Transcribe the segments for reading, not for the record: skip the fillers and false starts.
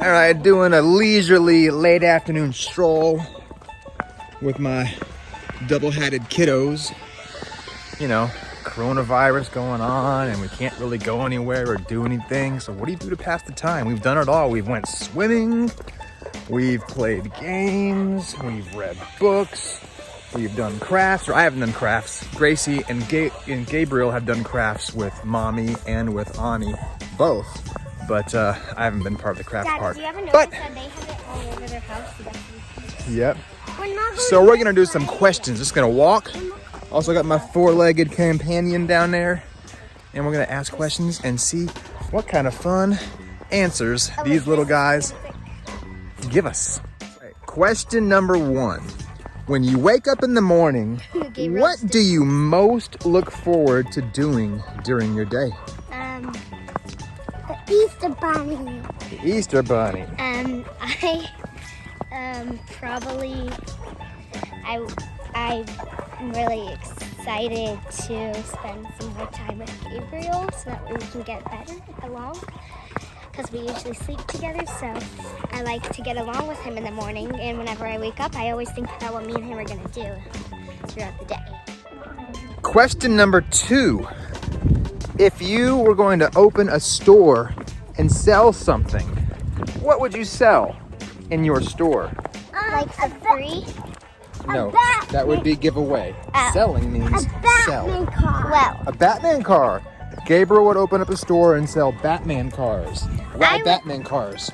All right, doing a leisurely late afternoon stroll with my double-hatted kiddos. You know, coronavirus going on and we can't really go anywhere or do anything. So what do you do to pass the time? We've done it all. We've went swimming, we've played games, we've read books, we've done crafts, or I haven't done crafts. Gracie and Gabriel have done crafts with Mommy and with Ani, both. But I haven't been part of the craft Dad, part. do you ever notice But that they have it all over their house? yep. So we're gonna do some questions. Just gonna walk. Also got my four-legged companion down there. And we're gonna ask questions and see what kind of fun answers these little guys give us. Right, question number 1. When you wake up in the morning, what do you most look forward to doing during your day? The Easter Bunny. The Easter Bunny. I'm really excited to spend some more time with Gabriel so that we can get better along. Because we usually sleep together, so I like to get along with him in the morning. And whenever I wake up, I always think about what me and him are going to do throughout the day. Question number 2. If you were going to open a store and sell something, what would you sell in your store? Like for free? No, that would be giveaway. Selling means sell. Well, A Batman car. Gabriel would open up a store and sell Batman cars. Why Batman cars?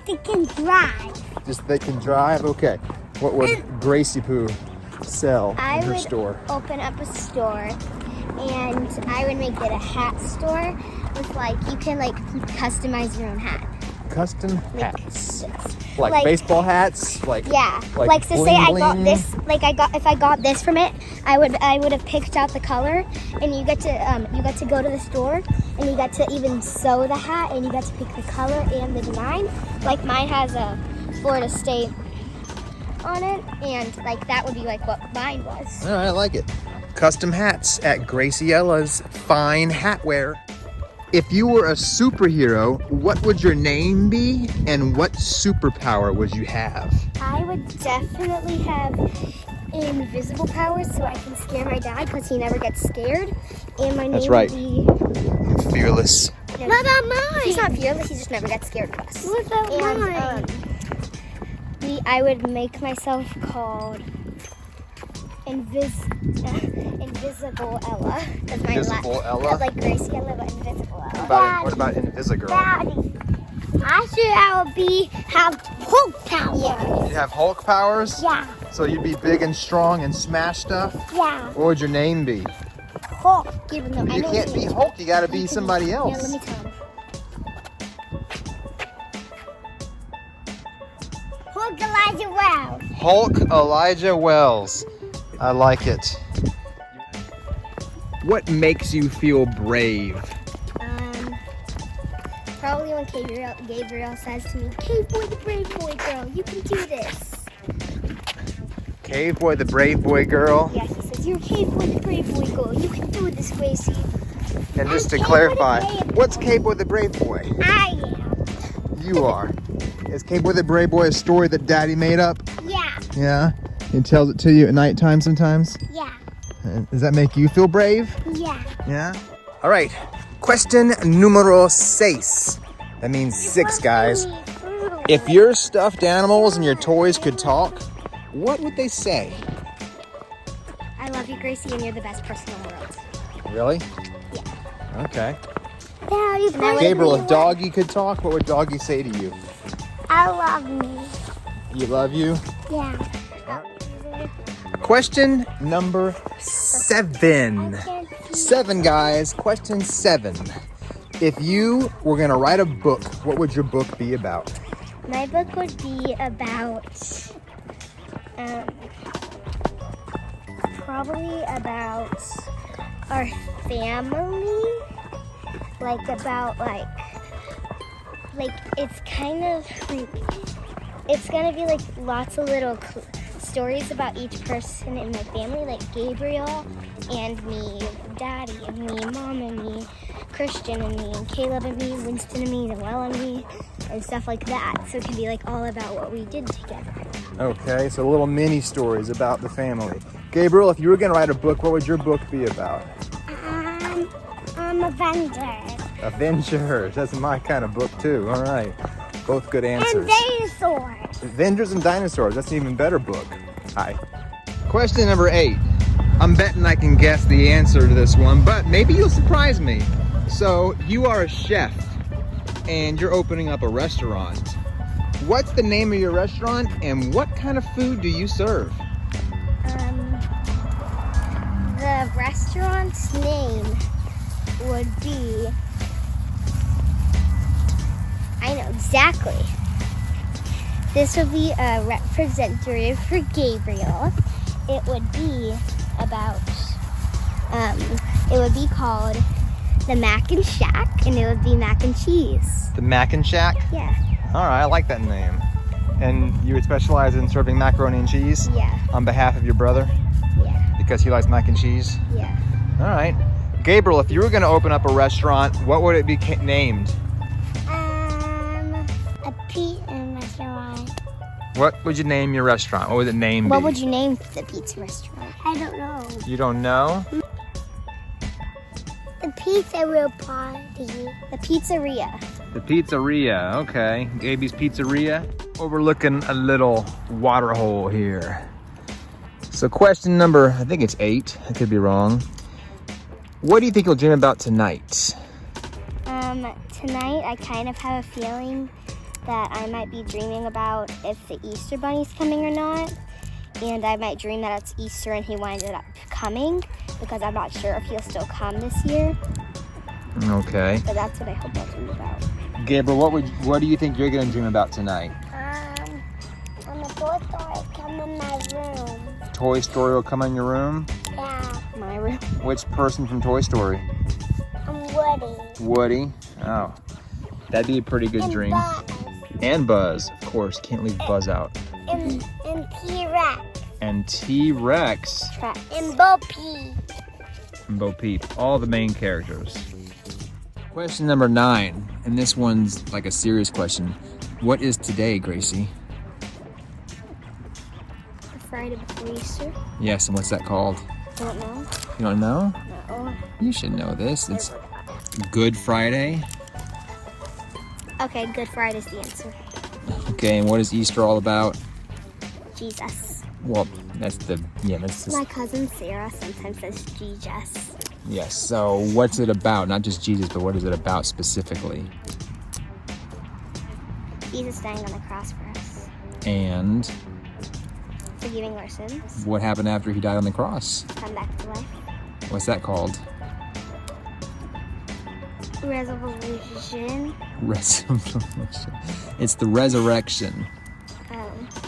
they can drive. Just they can drive? Okay. What would Gracie Poo sell in her store? I would open up a store and I would make it a hat store with you can customize your own hat. Custom hats. Yes. Like baseball hats? Yeah. Like So say I got bling. this, if I got this from it, I would have picked out the color, and you get to go to the store and you get to even sew the hat and you get to pick the color and the design. Like mine has a Florida State on it, and that would be what mine was. All right, I like it. Custom hats at Graciella's Fine Hatwear. If you were a superhero, what would your name be and what superpower would you have? I would definitely have invisible powers so I can scare my dad because he never gets scared. And my name right. would be... Fearless. No, what about mine? He's not fearless, he just never gets scared of us. What about mine? I would make myself called Invisible Ella. Invisible Ella? Like Graciella, but Invisible Ella. What about Invisigirl? Daddy, I would have Hulk powers. Yeah. You'd have Hulk powers? Yeah. So you'd be big and strong and smash stuff? Yeah. What would your name be? Hulk. You can't be Hulk, you gotta be somebody else. Yeah, let me tell him. Hulk Elijah Wells. Hulk Elijah Wells. I like it. What makes you feel brave? Probably when Gabriel says to me, "Cave boy, the brave boy girl, you can do this." Cave boy, the brave boy girl. Yeah, he says, "You're Cave boy, the brave boy girl, you can do this, Gracie." And just to Cave Boy the clarify, Brave what's Cave boy, the brave boy? I am. You are. Is Cave boy, the brave boy a story that Daddy made up? Yeah. Yeah? He tells it to you at nighttime sometimes? Yeah. Does that make you feel brave? Yeah. Yeah? All right. Question numero 6. That means 6, guys. If your stuffed animals and your toys could talk, what would they say? I love you, Gracie, and you're the best person in the world. Really? Yeah. Okay. Daddy, Gabriel, if Doggy could talk, what would Doggy say to you? I love me. You love you? Yeah. Question number 7. 7, guys. Question 7. If you were going to write a book, what would your book be about? My book would be about, probably about our family. It's kind of it's gonna be lots of little stories about each person in my family, like Gabriel and me, Daddy and me, Mom and me, Christian and me, and Caleb and me, Winston and me, Noel and me. and stuff like that. So it can be like all about what we did together. Okay, so little mini stories about the Gabriel, if you were gonna write a book, what would your book be about? Avengers. Avengers, that's my kind of book too. All right, both good answers. And dinosaurs. Avengers and dinosaurs, that's an even better book. Hi. Question number 8. I'm betting I can guess the answer to this one, but maybe you'll surprise me. So you are a chef and you're opening up a restaurant. What's the name of your restaurant and what kind of food do you serve? The restaurant's name would be, I know exactly. This would be a representative for Gabriel. It would be about, it would be called the Mac and Shack, and it would be mac and cheese. The Mac and Shack? Yeah. All right, I like that name. And you would specialize in serving macaroni and cheese? Yeah. On behalf of your brother? Yeah. Because he likes mac and cheese? Yeah. All right. Gabriel, if you were going to open up a restaurant, what would it be named? A pizza restaurant. What would you name your restaurant? What would the name be? What would you name the pizza restaurant? I don't know. You don't know? The pizzeria party. The pizzeria. The pizzeria, okay. Gaby's Pizzeria. Overlooking a little water hole here. So question number, I think it's 8. I could be wrong. What do you think you'll dream about tonight? Tonight I kind of have a feeling that I might be dreaming about if the Easter Bunny's coming or not. And I might dream that it's Easter and he winded up coming, because I'm not sure if he'll still come this year. Okay. But that's what I hope I'll dream about. Gabriel, what do you think you're gonna dream about tonight? A Toy Story come in my room. Toy Story will come in your room? Yeah. My room. Which person from Toy Story? Woody. Woody? Oh, that'd be a pretty good dream. Buzz. And Buzz, of course. Can't leave Buzz out. And T-Rex. And T-Rex. And Bo Peep. And Bo Peep. All the main characters. Question number 9. And this one's like a serious question. What is today, Gracie? The Friday before Easter. Yes, and what's that called? I don't know. You don't know? No. You should know this. It's Good Friday. Okay, Good Friday's the answer. Okay, and what is Easter all about? Jesus. Well, that's My cousin Sarah sometimes says Jesus. Yes, so what's it about? Not just Jesus, but what is it about specifically? Jesus dying on the cross for us. And Forgiving our sins. what happened after he died on the cross? Come back to life. What's that called? Resurrection. It's the resurrection.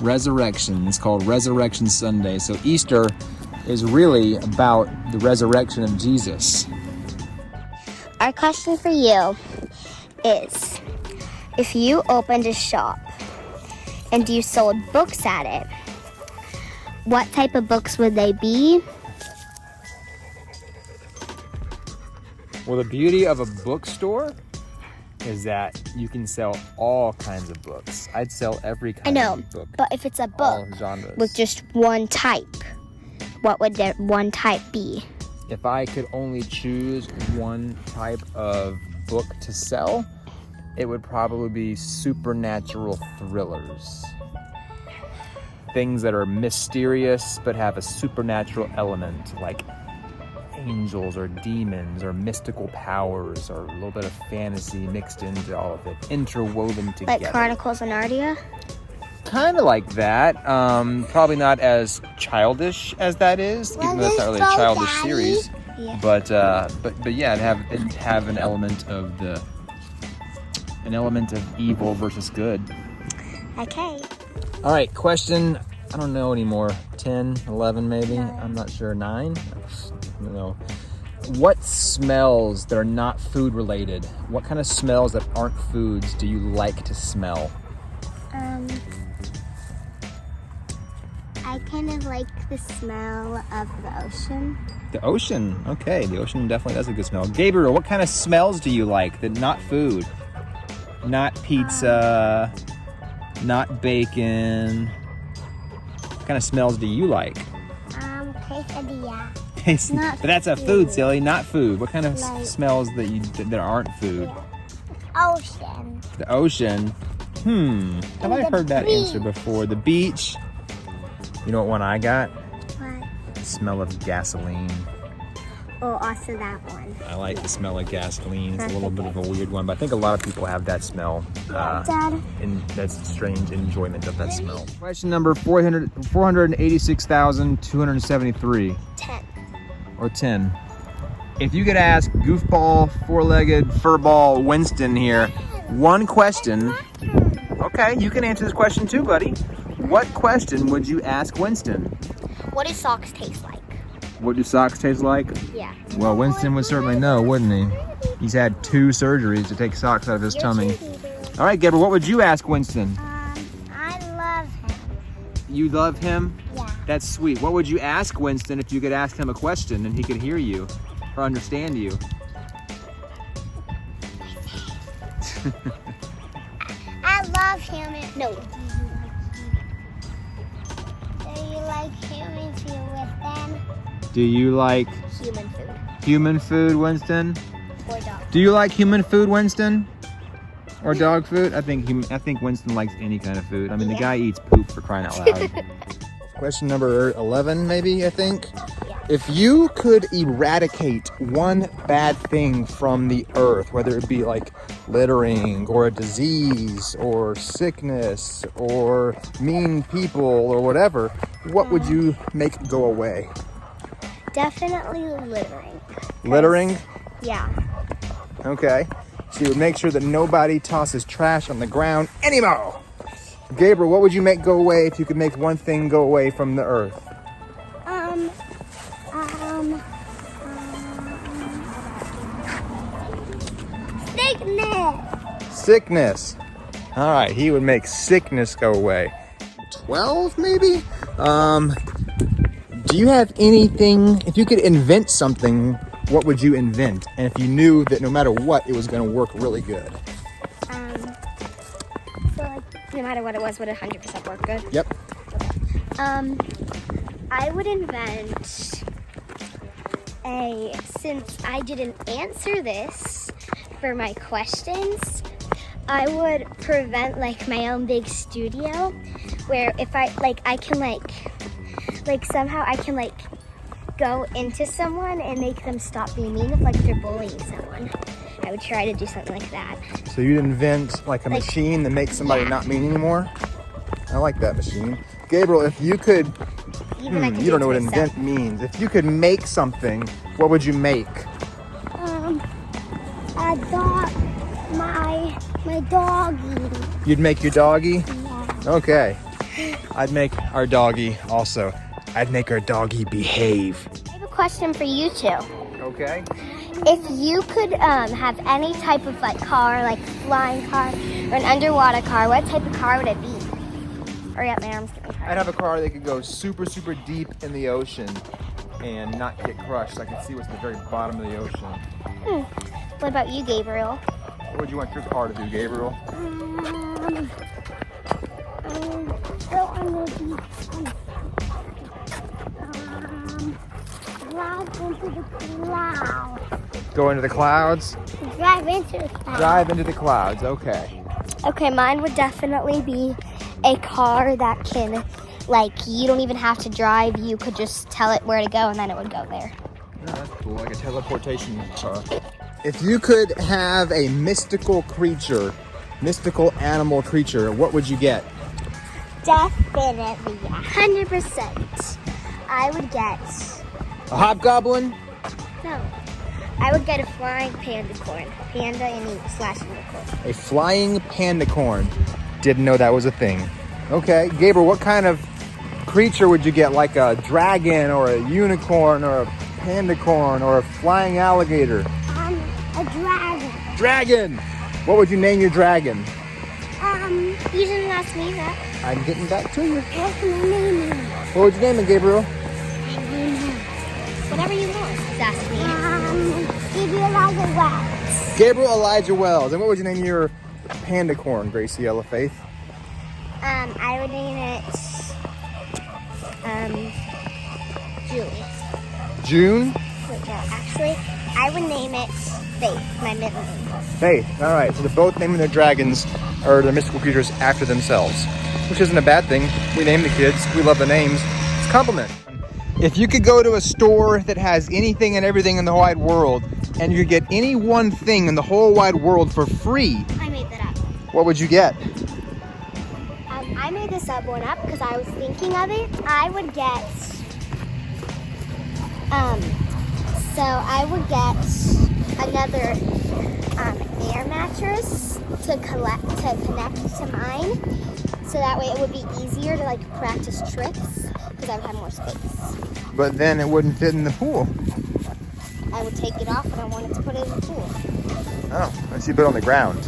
Resurrection. It's called Resurrection Sunday. So Easter is really about the resurrection of Jesus. Our question for you is, if you opened a shop and you sold books at it, what type of books would they be? Well, the beauty of a bookstore is that you can sell all kinds of books. I'd sell every kind of book. But if it's a all book genres. with just one type, what would that one type be? If I could only choose one type of book to sell, it would probably be supernatural thrillers. Things that are mysterious but have a supernatural element, like angels or demons or mystical powers or a little bit of fantasy mixed into all of it, interwoven together. Like Chronicles of Narnia? Kind of like that. Probably not as childish as that is, even though it's not really a childish series. Yeah. But yeah, it'd have an element of evil versus good. Okay. All right, question, I don't know anymore, 10, 11 maybe, I'm not sure, 9? I don't know. What smells that are not food related, what kind of smells that aren't foods do you like to smell? I kind of like the smell of the ocean. The ocean, okay, the ocean definitely does a good smell. Gabriel, what kind of smells do you like that not food? Not pizza, not bacon. What kind of smells do you like? Quesadilla. But that's a food, food. silly, not food. What kind of Like- smells that aren't food? Ocean. The ocean. Have I the heard that answer beach. before? The beach. You know what one I got? What? The smell of gasoline. Oh, also that one. I like the smell of gasoline. It's a little bit of a weird one, but I think a lot of people have that smell. Dad. And that's strange enjoyment of that smell. Question number 486,273. 10. Or 10. If you could ask goofball, four-legged, furball Winston here one question. Okay, you can answer this question too, buddy. What question would you ask Winston? What do socks taste like? What do socks taste like? Yeah. Well, Winston would certainly know, wouldn't he? He's had 2 surgeries to take socks out of his tummy. All right, Gabriel, what would you ask Winston? I love him. You love him? Yeah. That's sweet. What would you ask Winston if you could ask him a question and he could hear you or understand you? I love him. No. Do you like human food with them? Do you like Human food. human food, Winston? Or dog. Do you like human food, Winston? Or dog food? I think Winston likes any kind of food. I mean, the guy eats poop, for crying out loud. Question number 11, maybe, I think. Yeah. If you could eradicate one bad thing from the earth, whether it be like littering or a disease or sickness or mean people or whatever, what would you make go away? Definitely littering. Littering? Yeah. Okay. So you would make sure that nobody tosses trash on the ground anymore. Gabriel, what would you make go away if you could make one thing go away from the earth? Sickness. Sickness. All right, he would make sickness go away. 12 maybe? Do you have anything, if you could invent something, what would you invent? And if you knew that no matter what, it was going to work really good. So like, no matter what it was, would it 100% work good? Yep. I would invent since I didn't answer this for my questions, I would prevent like my own big studio where if I can somehow I can like go into someone and make them stop being mean if they're bullying someone. I would try to do something like that. So you'd invent like a machine that makes somebody not mean anymore? I like that machine. Gabriel, if you could, Even I could you don't do know it what to myself. invent means. If you could make something, what would you make? A dog, my doggy. You'd make your doggy? Yeah. Okay. I'd make our doggy also. I'd make our doggy behave. I have a question for you two. Okay. If you could have any type of car, like flying car or an underwater car, what type of car would it be? Or yeah, my arm's getting I'd tired. have a car that could go super, super deep in the ocean and not get crushed. I could see what's at the very bottom of the ocean. What about you, Gabriel? What would you want your car to do, Gabriel? Go on the beach. Drive into the clouds. Go into the clouds? Drive into the clouds. Drive into the clouds, okay. Okay, mine would definitely be a car that can, you don't even have to drive. You could just tell it where to go and then it would go there. Oh, that's cool, like a teleportation car. If you could have a mystical animal creature, what would you get? Definitely, 100%. I would get, A hobgoblin? no, I would get a flying pandacorn. Panda and /unicorn. A flying pandacorn. Didn't know that was a thing. Okay, Gabriel, what kind of creature would you get? Like a dragon or a unicorn or a pandacorn or a flying alligator? A dragon. Dragon! What would you name your dragon? You didn't ask me that. I'm getting back to you. What's my name? What would you name it, Gabriel? Whatever you want. Just ask me. Gabriel Elijah Wells. Gabriel Elijah Wells. And what would you name your panda corn, Graciela Faith? I would name it, Julie. June? Wait, no, actually, I would name it Faith, my middle name. Faith. All right, so they're both naming their dragons or their mystical creatures after themselves, which isn't a bad thing. We name the kids. We love the names. It's a compliment. If you could go to a store that has anything and everything in the wide world, and you could get any one thing in the whole wide world for free, I made that up. what would you get? I made this one up because I was thinking of it. I would get, so I would get another air mattress to connect to mine. So that way it would be easier to like practice tricks because I would have more space. But then it wouldn't fit in the pool. I would take it off and I wanted to put it in the pool. Oh, let's see, put it on the ground.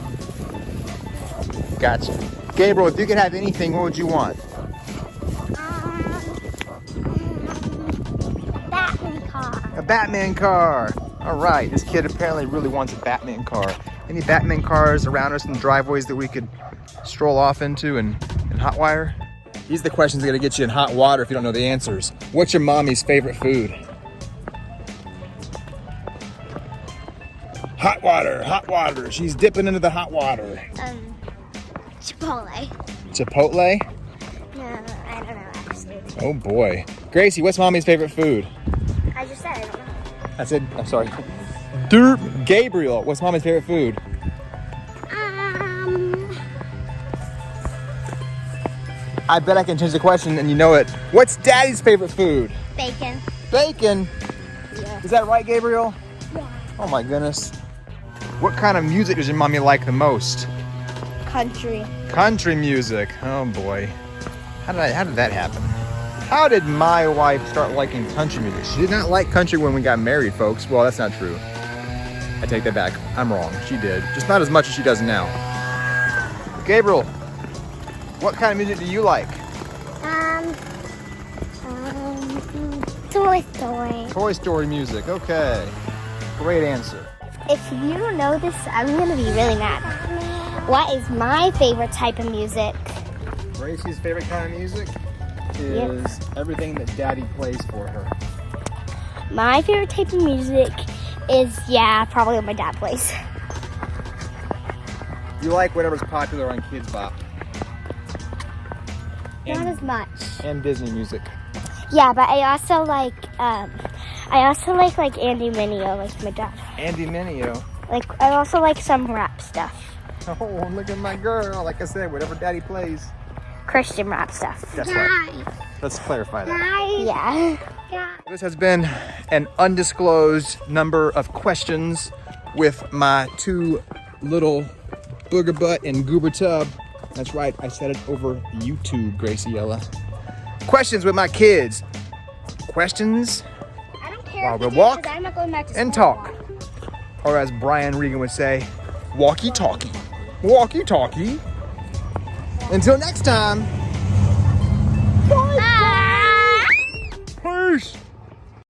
Gotcha. Gabriel, if you could have anything, what would you want? Batman car. A Batman car. All right, this kid apparently really wants a Batman car. Any Batman cars around us in the driveways that we could stroll off into and hotwire? These are the questions that are gonna get you in hot water if you don't know the answers. What's your mommy's favorite food? Hot water, hot water. She's dipping into the hot water. Chipotle. Chipotle? No, I don't know actually. Oh boy. Gracie, what's mommy's favorite food? I just said I don't know. I said, I'm sorry. Derp. Gabriel, what's mommy's favorite food? I bet I can change the question and you know it. What's daddy's favorite food? Bacon. Bacon. Yeah. Is that right, Gabriel? Yeah. Oh my goodness. What kind of music does your mommy like the most? Country. Country music. Oh boy. How did that happen? How did my wife start liking country music? She did not like country when we got married, folks. Well, that's not true. I take that back. I'm wrong. She did. Just not as much as she does now. Gabriel, what kind of music do you like? Toy Story. Toy Story music. Okay. Great answer. If you don't know this, I'm gonna be really mad. What is my favorite type of music? Gracie's favorite kind of music is everything that Daddy plays for her. My favorite type of music is, probably what my dad plays. You like whatever's popular on Kids Bop. Not as much. And Disney music. Yeah, but I also like Andy Mineo, like my dad. Andy Mineo. Like I also like some rap stuff. Oh, look at my girl. Like I said, whatever Daddy plays. Christian rap stuff. That's right. Let's clarify that. Yeah. This has been an undisclosed number of questions with my two little booger butt and goober tub. That's right, I said it over YouTube, Graciela. Questions with my kids. Questions I don't care while if we you do, walk 'cause I'm not going back to and school. talk. Or as Brian Regan would say, walkie-talkie. Walkie-talkie. Until next time. Bye. Peace.